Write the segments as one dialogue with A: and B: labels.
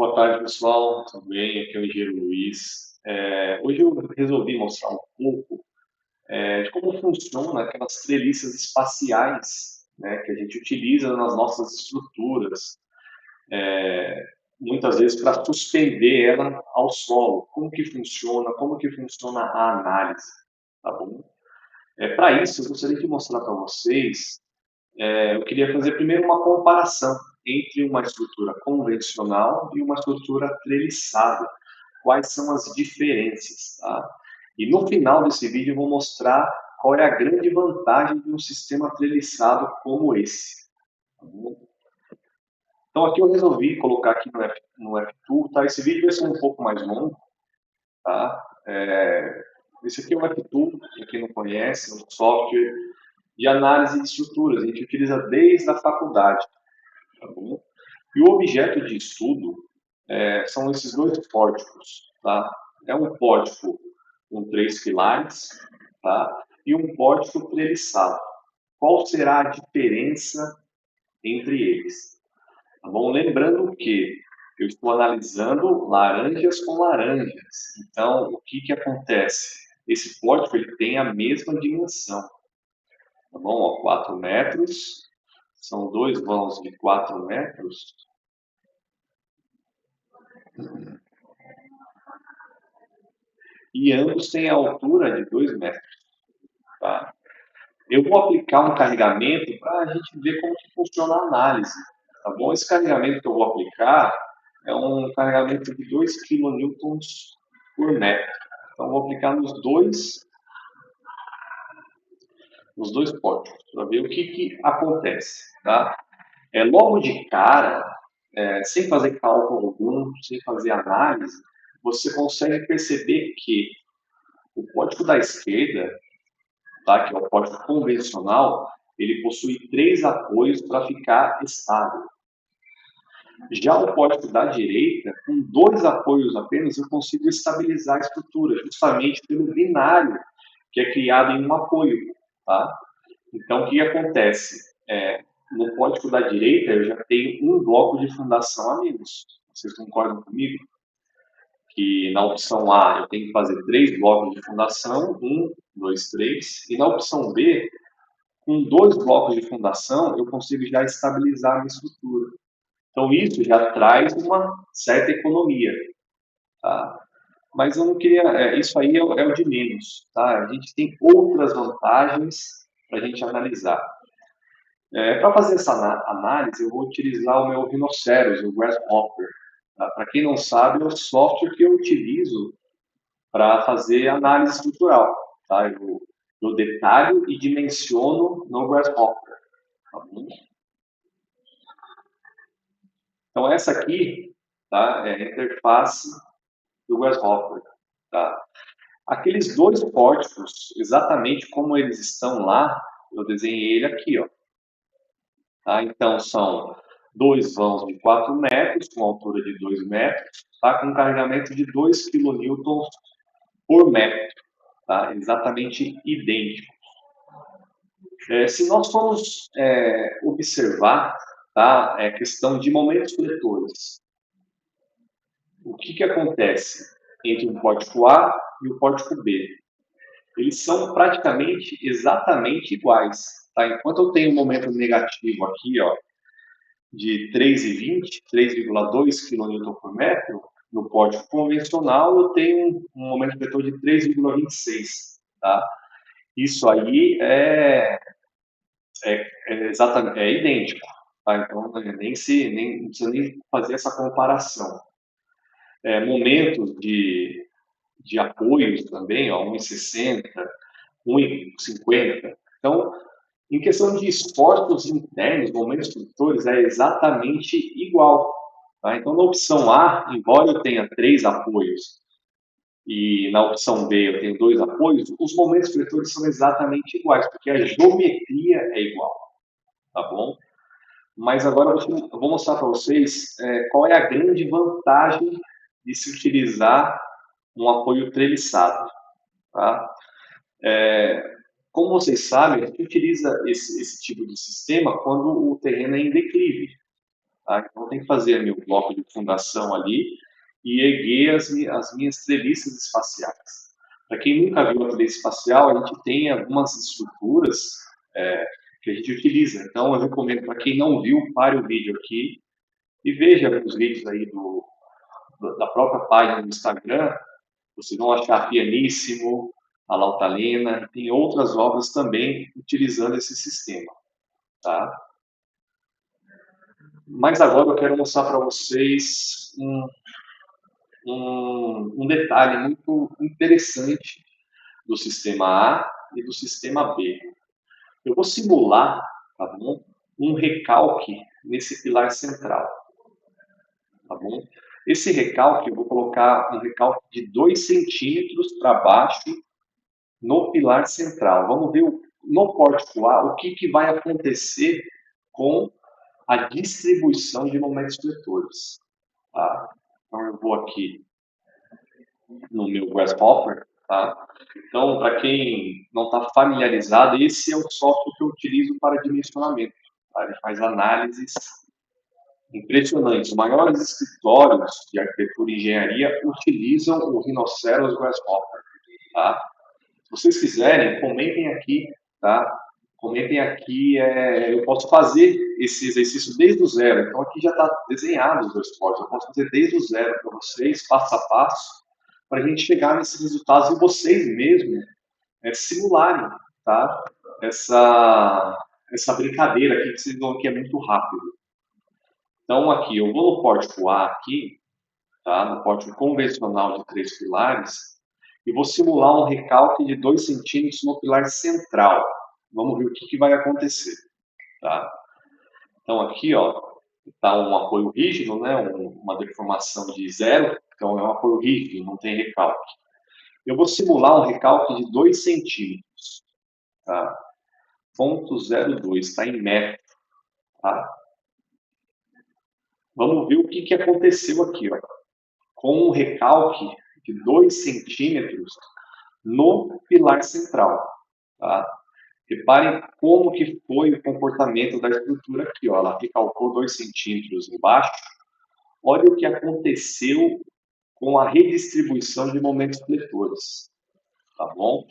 A: Boa tarde, pessoal. Tudo bem? Aqui é o engenheiro Luiz. Hoje eu resolvi mostrar um pouco de como funciona aquelas treliças espaciais, né, que a gente utiliza nas nossas estruturas, muitas vezes para suspender ela ao solo. Como que funciona a análise, tá bom? Para isso, eu gostaria de mostrar para vocês, eu queria fazer primeiro uma comparação entre uma estrutura convencional e uma estrutura treliçada. Quais são as diferenças, tá? E no final desse vídeo eu vou mostrar qual é a grande vantagem de um sistema treliçado como esse. Tá bom? Então aqui eu resolvi colocar aqui no F-Tool, tá? Esse vídeo vai ser um pouco mais longo, tá? Esse aqui é o F-Tool, para quem não conhece, é um software de análise de estruturas, a gente utiliza desde a faculdade, tá bom? E o objeto de estudo são esses dois pórticos, tá? É um pórtico com 3 pilares, tá? E um pórtico treliçado. Qual será a diferença entre eles? Tá bom? Lembrando que eu estou analisando laranjas com laranjas. Então, o que acontece? Esse pórtico ele tem a mesma dimensão, tá bom? Ó, 4 metros, são dois vãos de 4 metros, e ambos têm a altura de 2 metros, tá? Eu vou aplicar um carregamento para a gente ver como que funciona a análise, tá bom? Esse carregamento que eu vou aplicar é um carregamento de 2 kilonewtons por metro. Então, eu vou aplicar nos dois pórticos, para ver o que acontece, tá? Logo de cara, sem fazer cálculo algum, sem fazer análise, você consegue perceber que o pórtico da esquerda, tá, que é o pórtico convencional, ele possui 3 apoios para ficar estável. Já o pórtico da direita, com 2 apoios apenas, eu consigo estabilizar a estrutura, justamente pelo binário que é criado em um apoio. Tá? Então, o que acontece? No pórtico da direita, eu já tenho um bloco de fundação a menos. Vocês concordam comigo? Que na opção A eu tenho que fazer 3 blocos de fundação, 1, 2, 3, e na opção B, com 2 blocos de fundação, eu consigo já estabilizar a minha estrutura. Então, isso já traz uma certa economia, tá? Mas eu não queria, isso aí é o de menos, tá? A gente tem outras vantagens para a gente analisar. Para fazer essa análise, eu vou utilizar o meu Rhinoceros, o Grasshopper. Tá? Para quem não sabe, é o software que eu utilizo para fazer análise estrutural. Tá? Eu detalho e dimensiono no Grasshopper. Tá bom? Então, essa aqui, tá, é a interface do Grasshopper. Tá? Aqueles dois pórticos, exatamente como eles estão lá, eu desenhei ele aqui. Ó. Tá? Então, são 2 vãos de 4 metros, com altura de 2 metros, tá? Com carregamento de 2 kilonewtons por metro. Tá? Exatamente idêntico. Se nós formos observar, tá, a questão de momentos fletores, o que acontece entre o pórtico A e o pórtico B? Eles são praticamente exatamente iguais. Tá? Enquanto eu tenho um momento negativo aqui, ó, de 3,20, 3,2 kN por metro, no pórtico convencional eu tenho um momento vetor de 3,26. Tá? Isso aí exatamente, é idêntico. Tá? Então, nem precisa nem fazer essa comparação. Momentos de apoios também, ó, 1,60, 1,50. Então, em questão de esforços internos, momentos fletores, é exatamente igual. Tá? Então, na opção A, embora eu tenha 3 apoios, e na opção B eu tenho 2 apoios, os momentos fletores são exatamente iguais, porque a geometria é igual. Tá bom? Mas agora eu vou mostrar para vocês qual é a grande vantagem de se utilizar um apoio treliçado. Tá? Como vocês sabem, a gente utiliza esse tipo de sistema quando o terreno é em declive. Tá? Então, eu tenho que fazer meu bloco de fundação ali e erguer as minhas treliças espaciais. Para quem nunca viu a treliça espacial, a gente tem algumas estruturas que a gente utiliza. Então, eu recomendo para quem não viu, pare o vídeo aqui e veja alguns vídeos aí da própria página do Instagram. Vocês vão achar Pianíssimo, a Lautalena, tem outras obras também utilizando esse sistema. Tá? Mas agora eu quero mostrar para vocês um detalhe muito interessante do sistema A e do sistema B. Eu vou simular, tá bom, um recalque nesse pilar central, tá bom? Esse recalque, eu vou colocar um recalque de 2 centímetros para baixo no pilar central. Vamos ver no pórtico A o que vai acontecer com a distribuição de momentos fletores. Tá? Então eu vou aqui no meu Grasshopper. Tá? Então, para quem não está familiarizado, esse é o software que eu utilizo para dimensionamento. Tá? Ele faz análises impressionantes. Os maiores escritórios de arquitetura e engenharia utilizam o Rhinoceros Grasshopper. Tá? Se vocês quiserem, comentem aqui, tá? Comentem aqui, eu posso fazer esse exercício desde o zero. Então, aqui já está desenhado os dois pódios. Eu posso fazer desde o zero para vocês, passo a passo, para a gente chegar nesses resultados e vocês mesmos simularem, tá? Essa brincadeira aqui que vocês vão ver que é muito rápido. Então, aqui, eu vou no pórtico A aqui, tá? No pórtico convencional de 3 pilares, e vou simular um recalque de 2 centímetros no pilar central. Vamos ver o que vai acontecer. Tá? Então, aqui está um apoio rígido, né? Uma deformação de zero, então é um apoio rígido, não tem recalque. Eu vou simular um recalque de 2 centímetros. Tá? 0,02, está em metro. Tá? Vamos ver o que aconteceu aqui. Com um recalque de 2 centímetros no pilar central. Tá? Reparem como que foi o comportamento da estrutura aqui. Ela recalcou 2 centímetros embaixo. Olha o que aconteceu com a redistribuição de momentos fletores. Tá bom?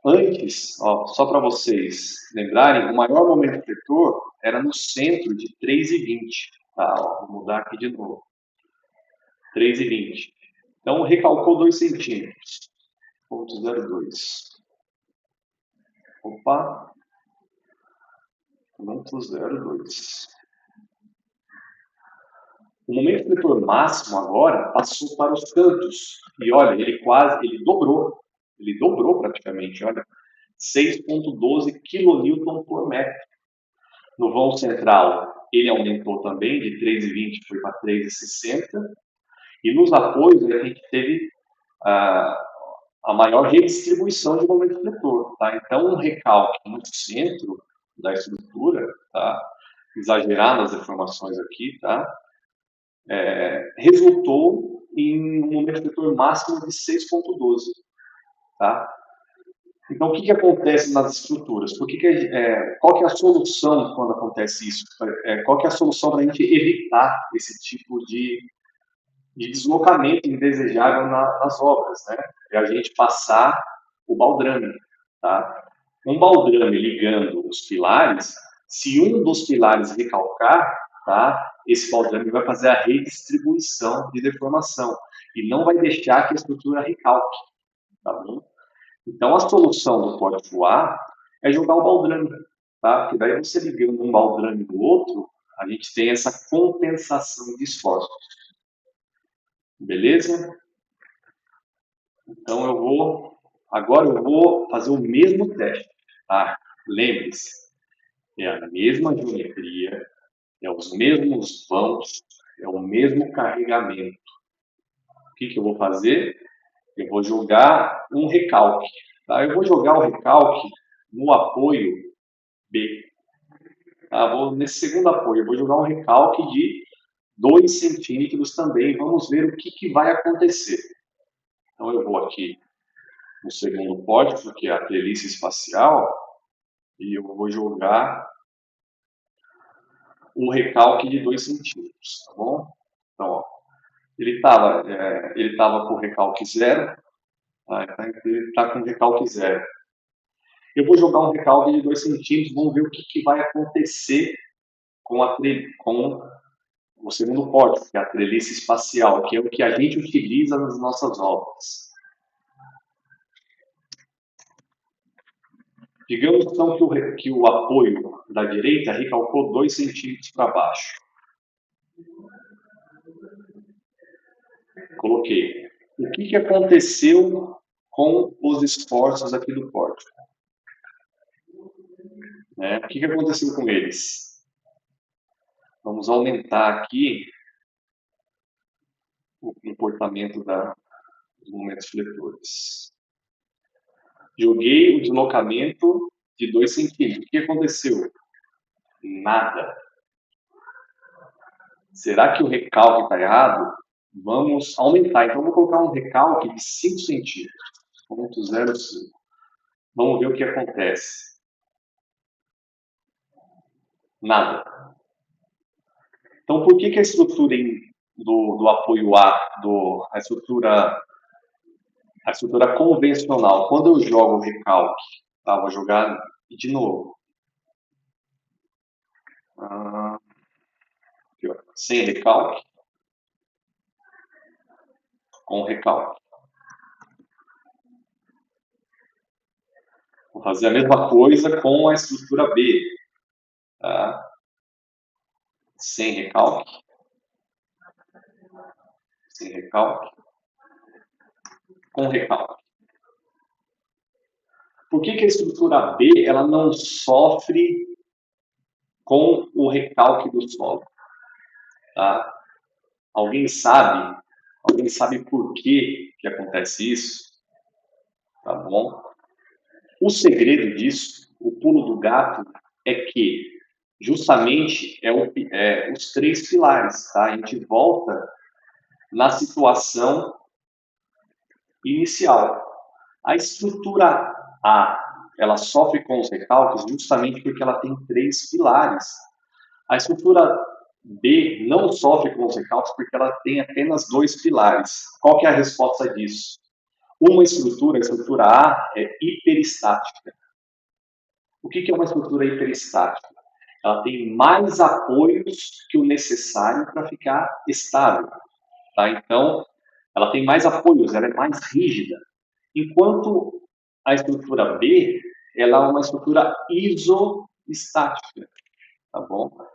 A: Antes, só para vocês lembrarem, o maior momento fletor era no centro de 3,20. Tá? Vou mudar aqui de novo. 3,20. Então, recalcou 2 centímetros. 0,02. Opa. 0,02. O momento fletor máximo agora passou para os cantos. E olha, ele dobrou praticamente, olha, 6,12 kN por metro. No vão central, ele aumentou também, de 3,20 foi para 3,60. E nos apoios, a gente teve a maior redistribuição de momento fletor. Tá? Então, um recalque no centro da estrutura, tá? Exagerar nas deformações aqui, tá? Resultou em um momento fletor máximo de 6,12. Tá? Então, o que acontece nas estruturas? Qual que é a solução quando acontece isso? Qual que é a solução para a gente evitar esse tipo de deslocamento indesejável nas obras? Né? É a gente passar o baldrame. Tá? Um baldrame ligando os pilares, se um dos pilares recalcar, tá? Esse baldrame vai fazer a redistribuição de deformação e não vai deixar que a estrutura recalque. Tá bom? Então, a solução do pórtico A é jogar o baldrame. Tá? Porque daí você ligando um baldrame no outro, a gente tem essa compensação de esforços. Beleza? Então, agora eu vou fazer o mesmo teste. Tá? Lembre-se, é a mesma geometria, é os mesmos vãos, é o mesmo carregamento. O que eu vou fazer? Eu vou jogar um recalque. Tá? Eu vou jogar o recalque no apoio B. Tá? Nesse segundo apoio, eu vou jogar um recalque de 2 centímetros também. Vamos ver o que vai acontecer. Então, eu vou aqui no segundo pórtico, que é a treliça espacial, e eu vou jogar um recalque de 2 centímetros, tá bom? Então, ó, ele tava com recalque zero, tá? Então, ele está com recalque zero. Eu vou jogar um recalque de 2 centímetros, vamos ver o que vai acontecer com o segundo pórtico, que é a treliça espacial, que é o que a gente utiliza nas nossas obras. Digamos, então, que o apoio da direita recalcou 2 centímetros para baixo. Coloquei. O que aconteceu com os esforços aqui do pórtico? O que aconteceu com eles? Vamos aumentar aqui o comportamento dos momentos fletores. Joguei o deslocamento de 2 centímetros. O que aconteceu? Nada. Será que o recalque está errado? Vamos aumentar. Então, vou colocar um recalque de 5 centímetros. 0,05. Vamos ver o que acontece. Nada. Então, por que a estrutura do apoio A, a estrutura convencional, quando eu jogo o recalque, tá? Vou jogar de novo. Aqui, ó, sem recalque, com recalque. Vou fazer a mesma coisa com a estrutura B. Tá? Sem recalque. Sem recalque. Com recalque. Por que a estrutura B ela não sofre com o recalque do solo? Tá? Alguém sabe por que acontece isso? Tá bom? O segredo disso, o pulo do gato, é que justamente os 3 pilares, tá? A gente volta na situação inicial. A estrutura A, ela sofre com os recalques justamente porque ela tem 3 pilares. A estrutura B não sofre com os recalques porque ela tem apenas 2 pilares. Qual que é a resposta disso? Uma estrutura, a estrutura A, é hiperestática. O que é uma estrutura hiperestática? Ela tem mais apoios que o necessário para ficar estável. Tá? Então, ela tem mais apoios, ela é mais rígida. Enquanto a estrutura B, ela é uma estrutura isoestática. Tá bom? O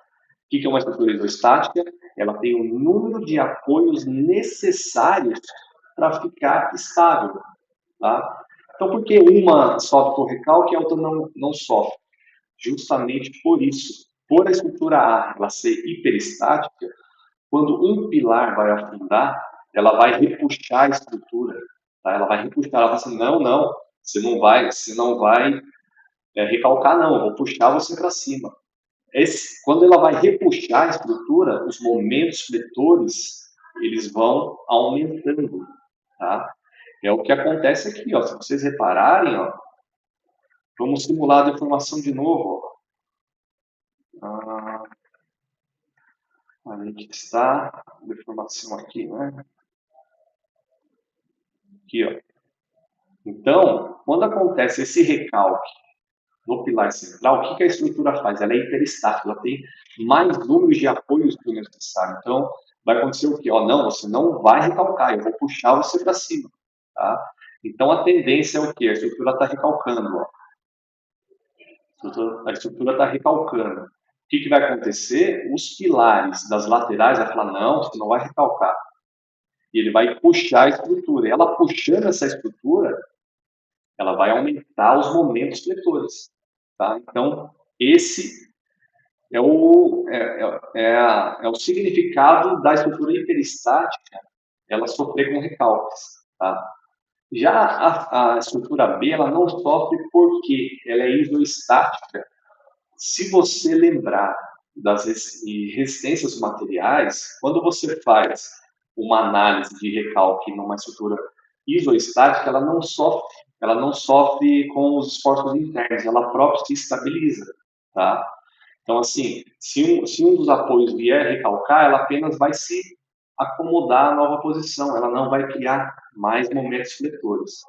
A: que é uma estrutura isoestática? Ela tem o número de apoios necessários para ficar estável. Tá? Então, por que uma sofre com recalque e a outra não sofre? Justamente por isso. Por a estrutura A ela ser hiperestática, quando um pilar vai afundar, ela vai repuxar a estrutura. Tá? Ela vai repuxar, ela vai assim, não, você não vai recalcar, não, eu vou puxar você para cima. Quando ela vai repuxar a estrutura, os momentos fletores, eles vão aumentando. Tá? É o que acontece aqui, ó. Se vocês repararem, ó, vamos simular a deformação de novo. A gente está deformação aqui, né? Aqui, ó. Então, quando acontece esse recalque no pilar central, o que a estrutura faz? Ela é hiperestática, ela tem mais números de apoios do que o necessário. Então, vai acontecer o quê? Ó, não, você não vai recalcar, eu vou puxar você para cima. Tá? Então, a tendência é o quê? A estrutura está recalcando. Ó. A estrutura está recalcando. O que vai acontecer? Os pilares das laterais vai falar, não, você não vai recalcar. E ele vai puxar a estrutura. E ela puxando essa estrutura, ela vai aumentar os momentos fletores. Tá? Então, esse é o significado da estrutura hiperestática, ela sofrer com recalques. Tá? Já a estrutura B, ela não sofre porque ela é isoestática. Se você lembrar das resistências materiais, quando você faz uma análise de recalque numa estrutura isoestática, ela não sofre com os esforços internos, ela própria se estabiliza, tá? Então, assim, se um dos apoios vier recalcar, ela apenas vai se acomodar à nova posição, ela não vai criar mais momentos fletores.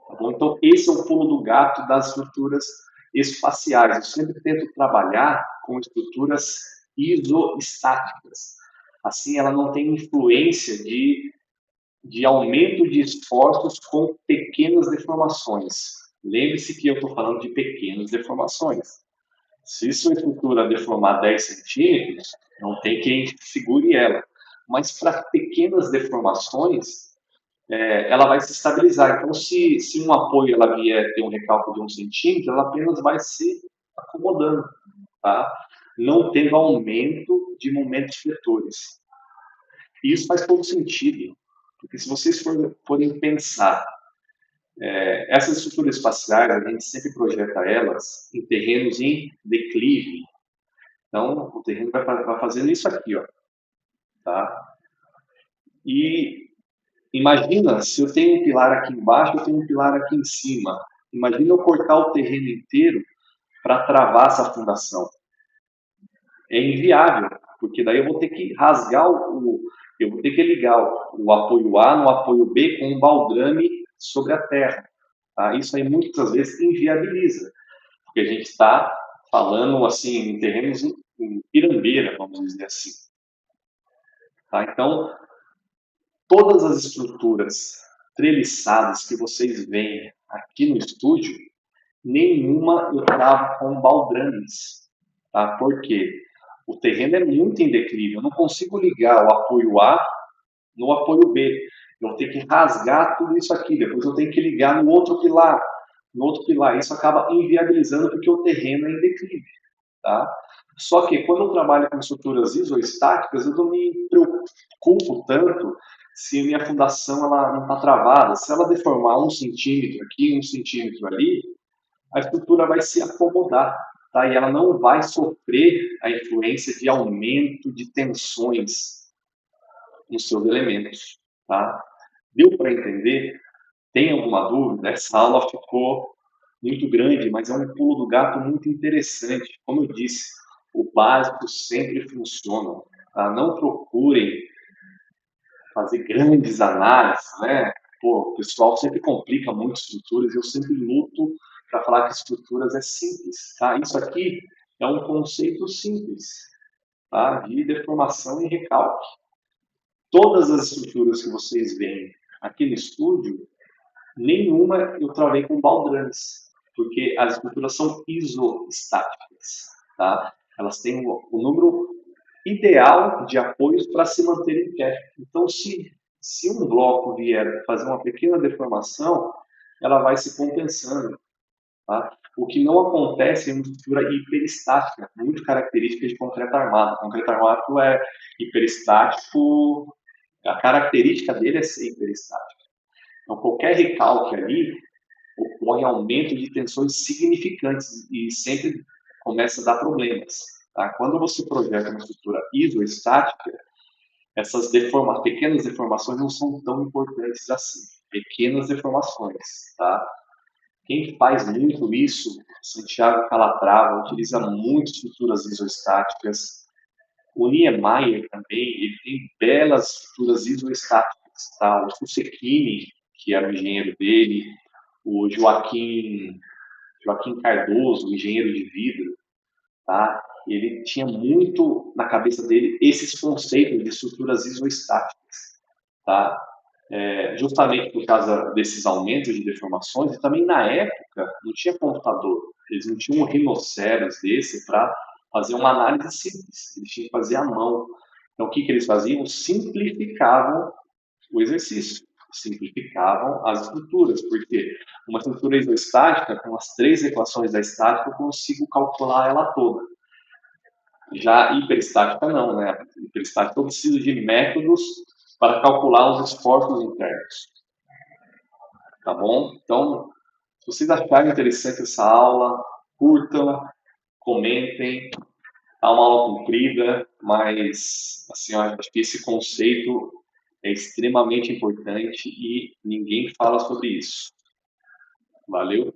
A: Tá bom? Então, esse é o pulo do gato das estruturas espaciais. Eu sempre tento trabalhar com estruturas isoestáticas. Assim, ela não tem influência de aumento de esforços com pequenas deformações. Lembre-se que eu estou falando de pequenas deformações. Se sua estrutura deformar 10 centímetros, não tem quem segure ela. Mas para pequenas deformações, ela vai se estabilizar. Então, se um apoio ela vier ter um recalque de 1 centímetro, ela apenas vai se acomodando, tá? Não tendo aumento de momentos fletores. E isso faz todo sentido, porque se vocês forem pensar, essas estruturas espaciais, a gente sempre projeta elas em terrenos em declive. Então, o terreno vai fazendo isso aqui, ó, tá? E imagina se eu tenho um pilar aqui embaixo, eu tenho um pilar aqui em cima. Imagina eu cortar o terreno inteiro para travar essa fundação. É inviável, porque daí eu vou ter que rasgar eu vou ter que ligar o apoio A no apoio B com um baldrame sobre a terra. Tá? Isso aí muitas vezes inviabiliza, porque a gente está falando assim em terrenos em pirambeira, vamos dizer assim. Tá? Então, todas as estruturas treliçadas que vocês veem aqui no estúdio, nenhuma eu travo com baldrames. Tá? Por quê? O terreno é muito em declive. Eu não consigo ligar o apoio A no apoio B. Eu vou ter que rasgar tudo isso aqui. Depois eu tenho que ligar no outro pilar. No outro pilar. Isso acaba inviabilizando porque o terreno é em declive. Tá? Só que quando eu trabalho com estruturas isoestáticas, eu não me preocupo tanto se minha fundação ela não está travada. Se ela deformar 1 centímetro aqui, 1 centímetro ali, a estrutura vai se acomodar, tá? E ela não vai sofrer a influência de aumento de tensões nos seus elementos, tá? Deu para entender? Tem alguma dúvida? Essa aula ficou muito grande, mas é um pulo do gato muito interessante. Como eu disse, o básico sempre funciona. Tá? Não procurem fazer grandes análises, né? Pô, o pessoal sempre complica muito estruturas e eu sempre luto para falar que estruturas é simples, tá? Isso aqui é um conceito simples, tá? De deformação e recalque. Todas as estruturas que vocês veem aqui no estúdio, nenhuma eu travei com baldrames, porque as estruturas são isoestáticas, tá? Elas têm o número ideal de apoios para se manter em pé. Então, se um bloco vier fazer uma pequena deformação, ela vai se compensando. Tá? O que não acontece em uma estrutura hiperestática, muito característica de concreto armado. O concreto armado é hiperestático, a característica dele é ser hiperestático. Então, qualquer recalque ali ocorre aumento de tensões significantes e sempre começa a dar problemas. Tá? Quando você projeta uma estrutura isoestática, essas pequenas deformações não são tão importantes assim. Pequenas deformações, tá? Quem faz muito isso, Santiago Calatrava, utiliza muito estruturas isoestáticas. O Niemeyer também, ele tem belas estruturas isoestáticas, tá? O Fusecchini, que era o engenheiro dele, o Joaquim Cardoso, engenheiro de vidro, tá? Ele tinha muito na cabeça dele esses conceitos de estruturas isoestáticas, tá? Justamente por causa desses aumentos de deformações, e também na época não tinha computador, eles não tinham um rinoceros desse para fazer uma análise simples, eles tinham que fazer à mão. Então, o que, que eles faziam? Simplificavam o exercício, simplificavam as estruturas, porque uma estrutura isoestática, com as 3 equações da estática, eu consigo calcular ela toda. Já hiperestática não, né? Hiperestática eu preciso de métodos para calcular os esforços internos. Tá bom? Então, se vocês acharem interessante essa aula, curtam, comentem. Tá uma aula comprida, mas assim, eu acho que esse conceito é extremamente importante e ninguém fala sobre isso. Valeu?